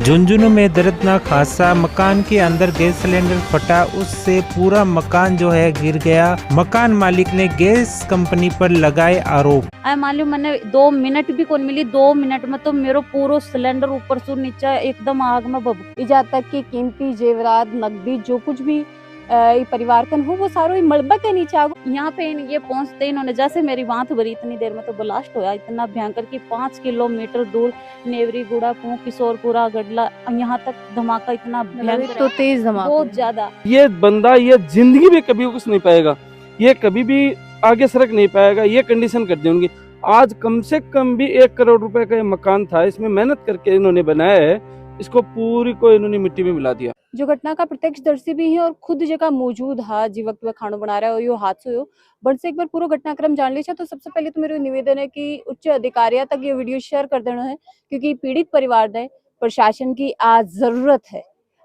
झुंझुनू में दर्दनाक हादसा, मकान के अंदर गैस सिलेंडर फटा, उससे पूरा मकान जो है गिर गया। मकान मालिक ने गैस कंपनी पर लगाए आरोप। मालूम मैंने 2 मिनट भी कौन मिली, 2 मिनट में तो मेरो पूरा सिलेंडर ऊपर से नीचे एकदम आग में भभक जहाँ तक कि कीमती जेवरात नकदी जो कुछ भी परिवार का हो वो सारो मलबा के नीचे आ गयो। यहाँ पे ये पहुंचते इन्होंने जैसे मेरी बात भरी, इतनी देर में तो ब्लास्ट होया इतना भयंकर कि 5 किलोमीटर दूर नेवरी गुड़ा पुह किशोरपुरा गडला यहाँ तक धमाका इतना भयंकर तो तेज धमाका बहुत ज्यादा। ये बंदा ये जिंदगी में कभी कुछ नहीं पाएगा, ये कभी भी आगे सरक नहीं पाएगा, ये कंडीशन कर दी उनकी। आज कम से कम भी 1 करोड़ रुपए का ये मकान था, इसमें मेहनत करके इन्होंने बनाया है, इसको पूरी को इन्होंने मिट्टी में मिला दिया। जो घटना का प्रत्यक्षदर्शी भी है और खुद जगह मौजूद है जी वक्त वह खाना बना रहा है यो हादसो हो बट से एक बार पूरा घटनाक्रम जान लीजिए। तो सबसे पहले तो मेरा निवेदन है कि उच्च अधिकारियों तक ये वीडियो शेयर कर देना है, क्योंकि पीड़ित परिवार ने प्रशासन की आज जरूरत है,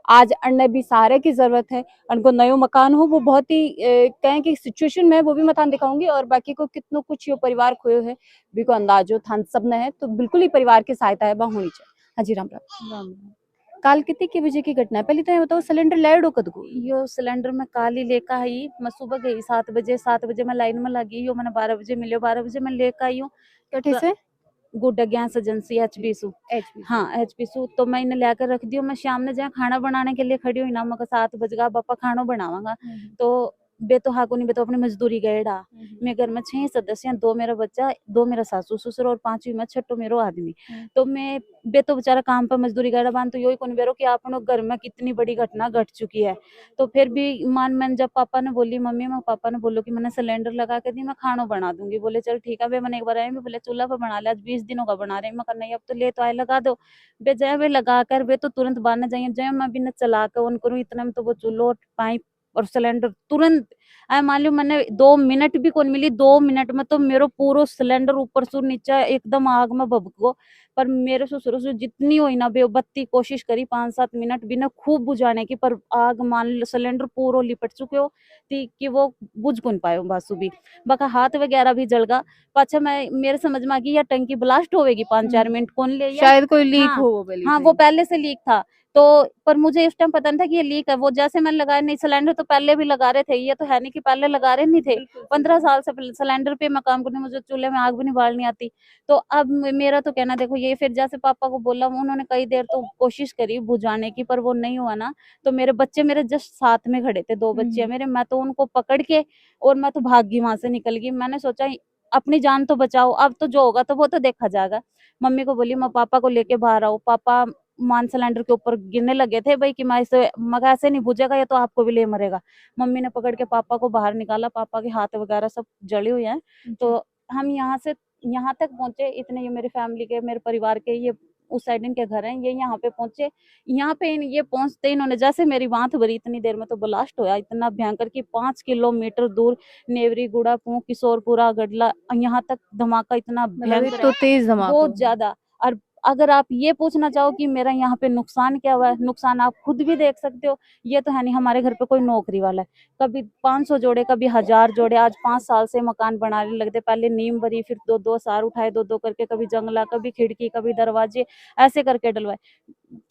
आज अन्य भी सहारे की जरूरत है। उनको नयो मकान हो वो बहुत ही कहें कि सिचुएशन में वो भी मकान दिखाऊंगी और बाकी को कितनों कुछ यो परिवार खोयो है भी को अंदाजो थान सब ने है, तो बिल्कुल ही परिवार की सहायता है वह होनी चाहिए। हाँ जी राम राम। काल कितने के बजे की घटना है, पहले तो ये बताओ सिलेंडर लाइड हो कद को? यो सिलेंडर में काली लेकर आई, मैं सुबह गई 7 बजे मैं लाइन में लगी, यो मैंने 12 बजे मिलियो, 12 बजे मैं लेकर आई हूँ। कठे से गुड गैस एजेंसी एचपीसू। हाँ एचपीसू तो मैं इन्हें लेकर रख दियो। मैं शाम ने जहाँ खाना बनाने के लिए खड़ी हुई ना, मैं 7 बजेगा पापा खाना बनावांगा तो बे तो हाको नहीं, बे तो अपनी मजदूरी गएड़ा। मैं घर में 6 सदस्य, 2 मेरा बच्चा, 2 मेरा सासू ससुर और 5वीं में छठो मेरो आदमी। तो मैं बे तो बेचारा काम पर मजदूरी गएड़ा बान, तो यही कौन बेरो कि आप घर में कितनी बड़ी घटना घट चुकी है। तो फिर भी मैंने जब पापा ने बोली मम्मी, मैं पापा ने बोलो कि मैंने सिलेंडर लगा के दी, मैं खाना बना दूंगी। बोले चल ठीक है। वे मैंने एक बार आई, बोले चूल्हा पर बना ले, आज 20 दिनों का बना रहे। मैं करना अब तो ले तो आए लगा दो। वे जय वे लगा कर वे तो तुरंत बांधने जाइए, जय मैं भी न चला कर ऑन करूँ इतने में तो वो चूल्हो पाइप और सिलेंडर तुरंत मालूम मैंने 2 मिनट भी कौन मिली, 2 मिनट में तो मेरो पूरा सिलेंडर ऊपर से नीचे एकदम आग में भभको। पर मेरे ससुर से जितनी हुई ना बेबत्ती कोशिश करी 5-7 मिनट भी ना खूब बुझाने की, पर आग मान लो सिलेंडर पूरा लिपट चुके हो थी कि वो बुझ कौन पाए बासु भी बाका हाथ वगैरह भी जल गया। पाछा मैं मेरे समझ में आ गई या टंकी ब्लास्ट होगी 5-4 मिनट कौन ले शायद कोई लीक हाँ, हो वो पहले हाँ से। वो पहले से लीक था। तो पर मुझे इस टाइम पता नहीं था कि ये लीक है। वो जैसे मैंने लगाया, नहीं सिलेंडर तो पहले भी लगा रहे थे, ये तो है नहीं कि पहले लगा रहे नहीं थे। 15 साल से सिलेंडर पे मैं काम करती, मुझे चूल्हे में आग भी नहीं बालनी आती। तो अब मेरा तो कहना देखो ये, फिर जैसे पापा को बोला उन्होंने कई देर तो कोशिश करी बुझाने की, पर वो नहीं हुआ ना। तो मेरे बच्चे मेरे जस्ट साथ में खड़े थे, 2 बच्चे मेरे, मैं तो उनको पकड़ के और मैं तो भाग गई वहां से निकल गई। मैंने सोचा अपनी जान तो बचाओ, अब तो जो होगा तो वो तो देखा जाएगा। मम्मी को बोली मैं पापा को लेके बाहर आऊँ। पापा मान सिलेंडर के ऊपर गिरने लगे थे भाई कि मैं इसे मगा ऐसे नहीं बुझेगा, ये तो आपको भी ले मरेगा। मम्मी ने पकड़ के पापा को बाहर निकाला, पापा के हाथ वगैरह सब जले हुए हैं। तो हम यहाँ से यहाँ तक पहुंचे, इतने ये मेरी फैमिली के, मेरे परिवार के, ये उस साइड इनके घर हैं, ये यहाँ पे पहुंचे। यहाँ पे ये पहुंचते इन्होंने जैसे मेरी बात भरी, इतनी देर में तो ब्लास्ट होया इतना भयंकर कि 5 किलोमीटर दूर नेवरी गुड़ा पुह किशोरपुरा गडला यहाँ तक धमाका इतना भयंकर तो तेज धमाका बहुत ज्यादा। और अगर आप ये पूछना चाहो कि मेरा यहाँ पे नुकसान क्या हुआ है, नुकसान आप खुद भी देख सकते हो। ये तो है नहीं हमारे घर पे कोई नौकरी वाला है, कभी 500 जोड़े कभी 1000 जोड़े। आज 5 साल से मकान बनाने लगते, पहले नींव भरी, फिर 2-2 सार उठाए, 2-2 करके, कभी जंगला, कभी खिड़की, कभी दरवाजे, ऐसे करके डलवाए।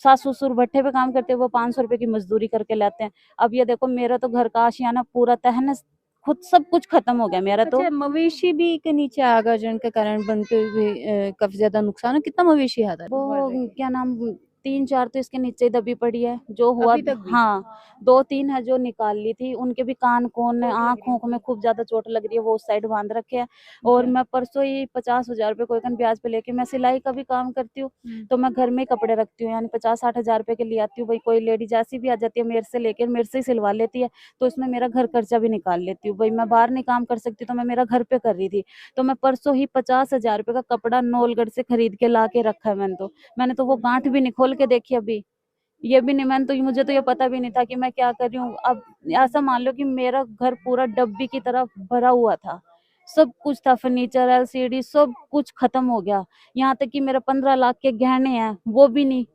सास ससुर भट्ठे पे काम करते, वो 500 रुपए की मजदूरी करके लाते हैं। अब ये देखो मेरा तो घर का आशियाना पूरा तहस, खुद सब कुछ खत्म हो गया मेरा तो। अच्छा, मवेशी भी के नीचे आ गया जिनके कारण बनते हुए काफी ज्यादा नुकसान है। कितना मवेशी आता है? वो क्या नाम 3-4 तो इसके नीचे दबी पड़ी है जो हुआ। अभी तक भी? हाँ 2-3 है जो निकाल ली थी, उनके भी कान कोन आंखों में खूब ज्यादा चोट लग रही है, वो उस साइड बांध रखे हैं। और मैं परसों ही 50,000 रुपए कोई ब्याज पे लेके, मैं सिलाई का भी काम करती हूँ, तो मैं घर में ही कपड़े रखती हूँ, यानी 50-60 हजार रुपए के लिए आती हूँ। भाई कोई लेडी जैसी भी आ जाती है मेरे से लेकर, मेरे से ही सिलवा लेती है, तो इसमें मेरा घर खर्चा भी निकाल लेती हूँ। भाई मैं बाहर नहीं काम कर सकती, तो मैं मेरा घर पे कर रही थी। तो मैं परसों ही 50,000 रुपए का कपड़ा नौलगढ़ से खरीद के ला के रखा है। मैंने तो वो गांठ भी नहीं खोल के देखी अभी, ये भी नहीं, मैंने तो मुझे तो ये पता भी नहीं था कि मैं क्या कर रही हूँ। अब ऐसा मान लो कि मेरा घर पूरा डब्बी की तरह भरा हुआ था, सब कुछ था, फर्नीचर एलसीडी सब कुछ खत्म हो गया। यहाँ तक कि मेरा 15 लाख के गहने हैं वो भी नहीं,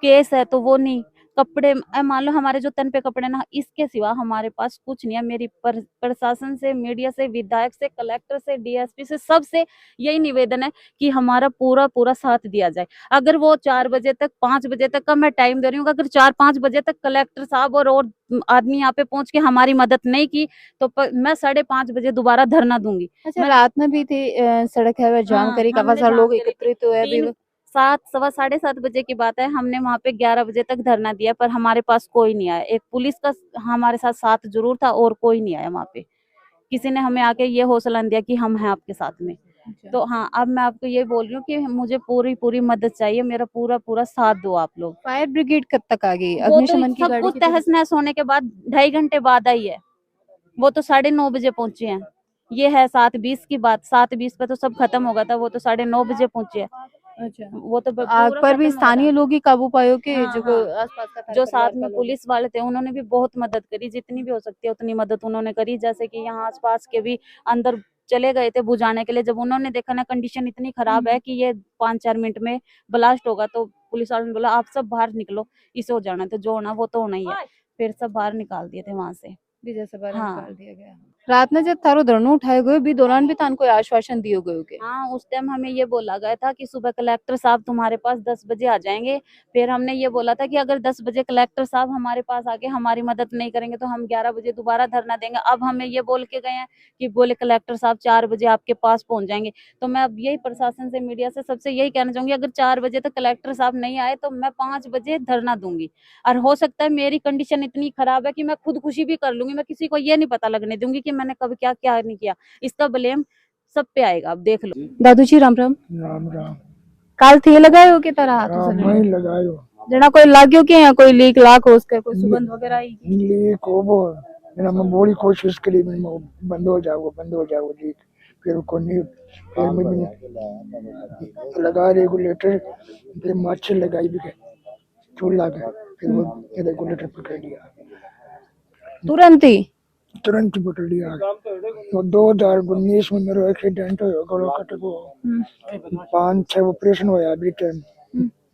केस है तो वो नहीं, कपड़े मान लो हमारे जो तन पे कपड़े ना, इसके सिवा हमारे पास कुछ नहीं है। मेरी प्रशासन से, मीडिया से, विधायक से, कलेक्टर से, डीएसपी से, सबसे यही निवेदन है कि हमारा पूरा पूरा साथ दिया जाए। अगर वो 4 बजे तक, 5 बजे तक का मैं टाइम दे रही हूँ, अगर 4-5 बजे तक कलेक्टर साहब और आदमी यहाँ पे पहुंच के हमारी मदद नहीं की तो मैं 5:30 बजे दोबारा धरना दूंगी। अच्छा, रात में भी थी सड़क है वह जाम हाँ, करी, काफी हमने सारे जाम लोग करी थी। एकत्रित हुए अभी 7, सवा 7:30 बजे की बात है, हमने वहां पे 11 बजे तक धरना दिया, पर हमारे पास कोई नहीं आया। एक पुलिस का हमारे साथ जरूर था और कोई नहीं आया वहां पे। किसी ने हमें आके ये हौसला दिया कि हम हैं आपके साथ में। तो हाँ, अब मैं आपको ये बोल रही हूँ कि मुझे पूरी पूरी मदद चाहिए, मेरा पूरा पूरा साथ दो आप लोग। फायर ब्रिगेड कब तक आ गई? वो तो अग्निशमन की सब गाड़ी कुछ कितनी- तहस नहस होने के बाद 2.5 घंटे बाद आई है। वो तो 9:30 बजे पहुंचे हैं। ये है 7:20 की बात, 7:20 पे तो सब खत्म हो गया था, वो तो 9:30 बजे पहुंचे हैं। अच्छा, वो तो आग पूरा पर भी खत्म हो स्थानीय रहा। लोग ही काबू पाए हो के हाँ, जो हाँ। आसपास का था जो परिवार साथ का में लोग? पुलिस वाले थे उन्होंने भी बहुत मदद करी, जितनी भी हो सकती है उतनी मदद उन्होंने करी। जैसे कि यहाँ आसपास के भी अंदर चले गए थे बुझाने के लिए। जब उन्होंने देखा ना कंडीशन इतनी खराब है कि ये 5-4 मिनट में ब्लास्ट होगा, तो पुलिस वालों ने बोला आप सब बाहर निकलो, इसे हो जाना, तो जो होना वो तो होना ही है। फिर सब बाहर निकाल दिए थे वहां से। विजय सभा हाँ। निकाल दिया गया। रात में जब थारो धरनो उठाए गए भी दौरान भी तान कोई आश्वासन दियो गयो के? हाँ, उस टाइम हमें ये बोला गया था कि सुबह कलेक्टर साहब तुम्हारे पास 10 बजे आ जाएंगे। फिर हमने ये बोला था कि अगर 10 बजे कलेक्टर साहब हमारे पास आके हमारी मदद नहीं करेंगे तो हम 11 बजे दोबारा धरना देंगे। अब हमें ये बोल के गए हैं कि बोले कलेक्टर साहब 4 बजे आपके पास पहुंच जाएंगे। तो मैं अब यही प्रशासन से, मीडिया से सबसे यही कहना चाहूंगी, अगर 4 बजे तक कलेक्टर साहब नहीं आए तो मैं 5 बजे धरना दूंगी। और हो सकता है मेरी कंडीशन इतनी खराब है कि मैं खुदकुशी भी कर लूंगी। मैं किसी को ये नहीं पता लगने दूंगी कि मैंने कब क्या क्या नहीं किया। इसका ब्लेम सब पे आएगा, अब देख लो। दादू जी राम राम। राम राम। काल थे लगायो के तरह हाथों हाँ, से मैं ही लगायो। जना कोई लाग्यो के या कोई लीक लाक हो उसके कोई सुगंध वगैरह आई? लीक हो वो मेरा मैं बड़ी कोशिश करी, मैं बंद हो जाओ लीक। फिर को नहीं, फिर मैं लगा रेगुलेटर, फिर माचिस लगाई भी चूल्हा का, फिर वो रेगुलेटर पकड़ लिया, तुरंत ही? तुरंत ही पकड़ लिया। तो 2019 में मेरा एक्सीडेंट हो गलो कट को 5-6 ऑपरेशन हुआ अभी टाइम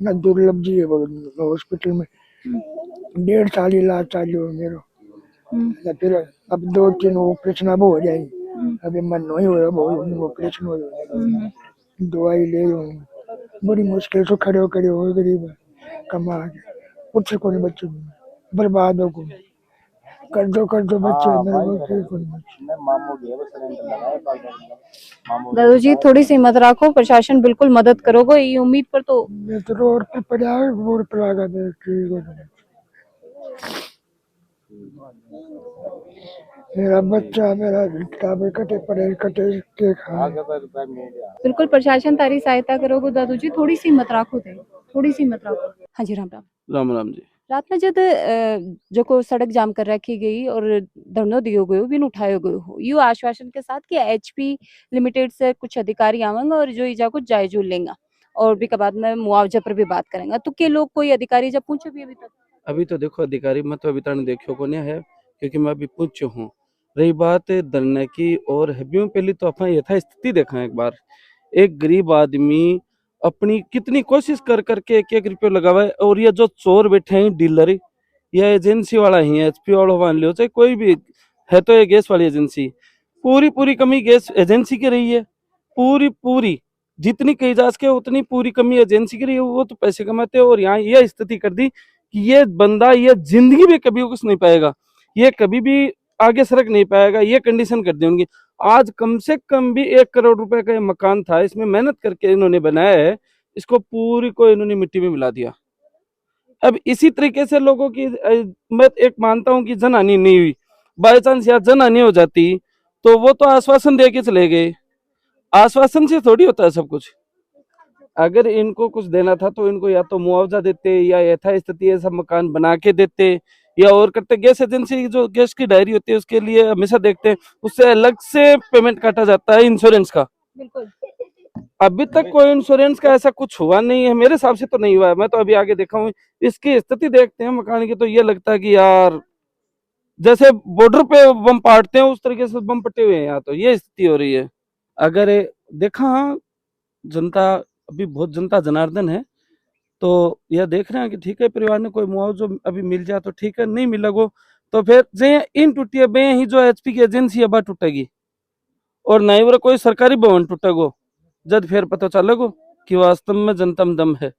ना, दुर्लभ जी है वो हॉस्पिटल में 1.5 साल इलाज चालू है मेरा। फिर अब 2-3 ऑपरेशन अब हो जाएगी, अभी मन नहीं हो रहा, ऑपरेशन हो जाएगा। दवाई ले बड़ी मुश्किल से खड़े हो गरीब कमा के कुछ को नहीं, बच्चों बर्बाद हो गए, कर दो बच्चे मेरे को दादू जी थोड़ी सी हिम्मत रखो, प्रशासन बिल्कुल मदद करोगे ये उम्मीद पर। तो मैं तो रोड पे पड़ा, रोड पर लगा दे ठीक हो जाए। मेरा बच्चा, मेरा किताबें कटे पड़े के खा। बिल्कुल प्रशासन तारी सहायता करोगे दादू जी, थोड़ी सी हिम्मत रखो थे, थोड़ी सी हिम्मत रखो। हाँ जी राम राम। राम राम जी। रात में जब जो को सड़क जाम कर रखी गई और धरनो दियो गयो बिन उठायो गयो हो, यू आश्वासन के साथ कि एचपी लिमिटेड से कुछ अधिकारी आवेंगे और जो इजा को जायजो लेंगे और भी के बाद में मुआवजा पर भी बात करेंगे, तो के लोग कोई अधिकारी जब पूछे भी अभी तक? अभी तो देखो अधिकारी मैं तो अभी तक देखो को नहीं है, क्योंकि मैं अभी पूछ हूँ। रही बात धरने की और हबियों, पहले तो अपना यथा स्थिति देखा एक बार। एक गरीब आदमी अपनी कितनी कोशिश कर करके 1-1 रुपये लगावा है, और ये जो चोर बैठे हैं डीलर या एजेंसी वाला ही है, एचपी वाला मान लो चाहे कोई भी है, तो ये गैस वाली एजेंसी पूरी कमी गैस एजेंसी की रही है। पूरी जितनी कही जा सके उतनी पूरी कमी एजेंसी की रही है। वो तो पैसे कमाते हैं, और यहाँ यह स्थिति कर दी कि ये बंदा ये जिंदगी में कभी कुछ नहीं पाएगा, ये कभी भी आगे सरक नहीं पाएगा, ये कंडीशन कर दी उनकी। आज कम से कम भी 1 करोड़ रुपए का ये मकान था, इसमें मेहनत करके इन्होंने बनाया है, इसको पूरी को इन्होंने मिट्टी में मिला दिया। अब इसी तरीके से लोगों की मैं एक मानता हूं कि जनहानि नहीं हुई, बाई चांस या जनहानि हो जाती तो वो तो आश्वासन दे के चले गए, आश्वासन से थोड़ी होता है सब कुछ। अगर इनको कुछ देना था तो इनको या तो मुआवजा देते या यथास्थिति ऐसा मकान बना के देते या और करते। गैस एजेंसी जो गैस की डायरी होती है उसके लिए हमेशा देखते हैं, उससे अलग से पेमेंट काटा जाता है इंश्योरेंस का। बिल्कुल। अभी तक कोई इंश्योरेंस का ऐसा कुछ हुआ नहीं है, मेरे हिसाब से तो नहीं हुआ है। मैं तो अभी आगे देखा हूँ, इसकी स्थिति देखते हैं मकान की तो ये लगता है कि यार जैसे बॉर्डर पे बम पाटते हैं उस तरीके से बम पटे हुए हैं यहाँ, तो ये स्थिति हो रही है। अगर देखा जनता, अभी बहुत जनता जनार्दन है, तो यह देख रहे हैं कि ठीक है, परिवार ने कोई मुआवजा अभी मिल जाए तो ठीक है, नहीं मिलेगो तो फिर जे इन टूटी है बे ही जो एचपी की एजेंसी है बा टूटेगी और ना ही वो कोई सरकारी भवन टूटेगो, जब फिर पता चलेगो कि वास्तव में जनता में दम है।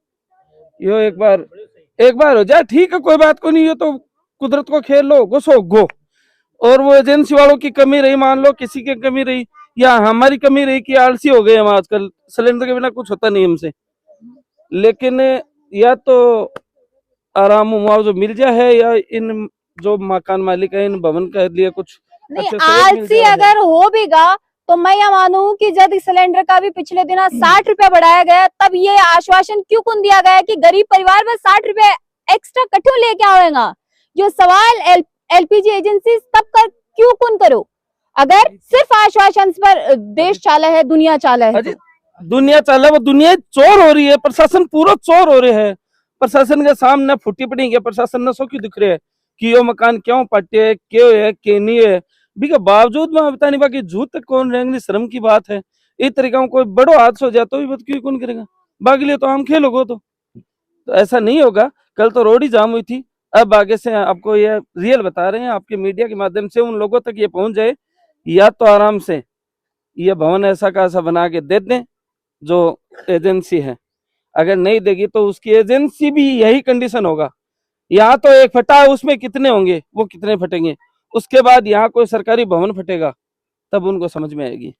यो एक बार हो जाए ठीक है, कोई बात को नहीं, ये तो कुदरत को खेल लो, घुसो गो। और वो एजेंसी वालों की कमी रही, मान लो किसी की कमी रही या हमारी कमी रही कि आलसी हो गए हम आजकल, सिलेंडर के बिना कुछ होता नहीं हमसे, लेकिन या तो आराम मुआवजा मिल जाए है या इन जो मकान मालिक है इन भवन के लिए कुछ नहीं, अच्छे सहयोग मिल आलसी जाए। अगर हो भी गा तो मैं ये मानूं कि जब इस सिलेंडर का भी पिछले दिन 60 रुपया बढ़ाया गया, तब ये आश्वासन क्यों कौन दिया गया कि गरीब परिवार में 60 रुपए एक्स्ट्रा कठों लेके आवेगा। जो सवाल एलपीजी एजेंसी तब कर क्यों कौन करो, अगर सिर्फ आश्वासन पर देश चाला है, दुनिया चाला है अरे दुनिया चाले, वो दुनिया चोर हो रही है, प्रशासन पूरा चोर हो रहे है। प्रशासन के सामने फुटी पड़ी है, प्रशासन ने सो क्यों दिख रहे है कि यो मकान क्यों पट्टे क्यों है क्यों नहीं है, भी बावजूद में बता नहीं बाकी झूठ तक कौन रहेंगे, शर्म की बात है। इस तरीका में कोई बड़ो हादसा हो जाए तो भी बात क्यों कौन करेगा, बाकी लिए तो हम खेलोगे तो ऐसा नहीं होगा। कल तो रोड ही जाम हुई थी, अब आगे से आपको ये रियल बता रहे हैं, आपके मीडिया के माध्यम से उन लोगों तक ये पहुंच जाए, या तो आराम से ये भवन ऐसा का ऐसा बना के दे दें जो एजेंसी है, अगर नहीं देगी तो उसकी एजेंसी भी यही कंडीशन होगा। यहाँ तो एक फटा है, उसमें कितने होंगे, वो कितने फटेंगे, उसके बाद यहाँ कोई सरकारी भवन फटेगा तब उनको समझ में आएगी।